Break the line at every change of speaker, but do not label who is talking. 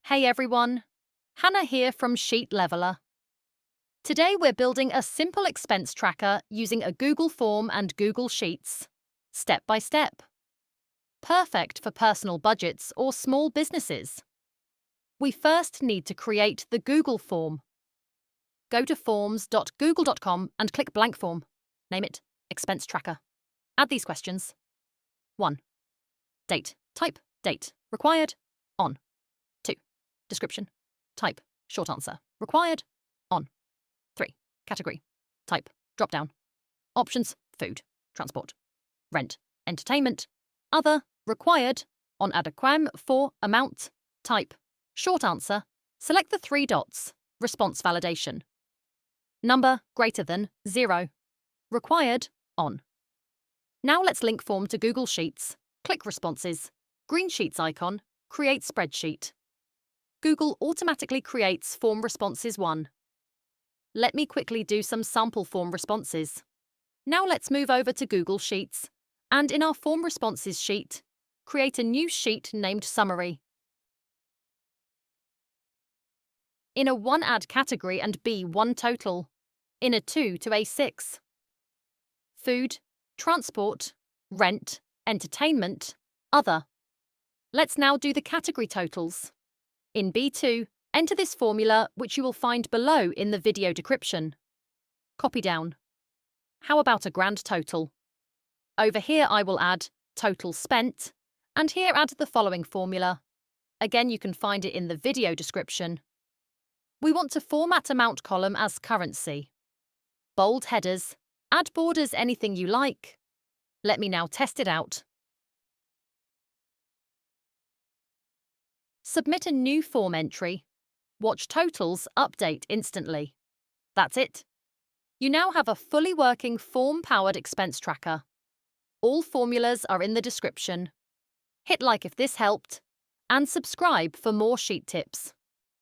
Hey everyone, Hannah here from Sheet Leveler. Today we're building a simple expense tracker using a Google form and Google Sheets, step by step. Perfect for personal budgets or small businesses. We first need to create the Google form. Go to forms.google.com and click blank form. Name it Expense Tracker. Add these questions. 1. Date. Type. Date. Required. On. 2. Description. Type. Short answer. Required. On. 3. Category. Type. Drop-down. Options. Food. Transport. Rent. Entertainment. Other. Required. On adequam. 4. Amount. Type. Short answer. Select the 3 dots. Response validation. Number greater than 0. Required. On. Now let's link form to Google Sheets. Click Responses. Green Sheets icon. Create spreadsheet. Google automatically creates form responses 1. Let me quickly do some sample form responses. Now let's move over to Google Sheets, and in our form responses sheet, create a new sheet named Summary. In a 1 add category and B 1 total. In a 2 to A6. Food, transport, rent, entertainment, other. Let's now do the category totals. In B2, enter this formula, which you will find below in the video description. Copy down. How about a grand total? Over here I will add total spent, and here add the following formula. Again, you can find it in the video description. We want to format amount column as currency. Bold headers, add borders anything you like. Let me now test it out. Submit a new form entry. Watch totals update instantly. That's it. You now have a fully working form-powered expense tracker. All formulas are in the description. Hit like if this helped, and subscribe for more sheet tips.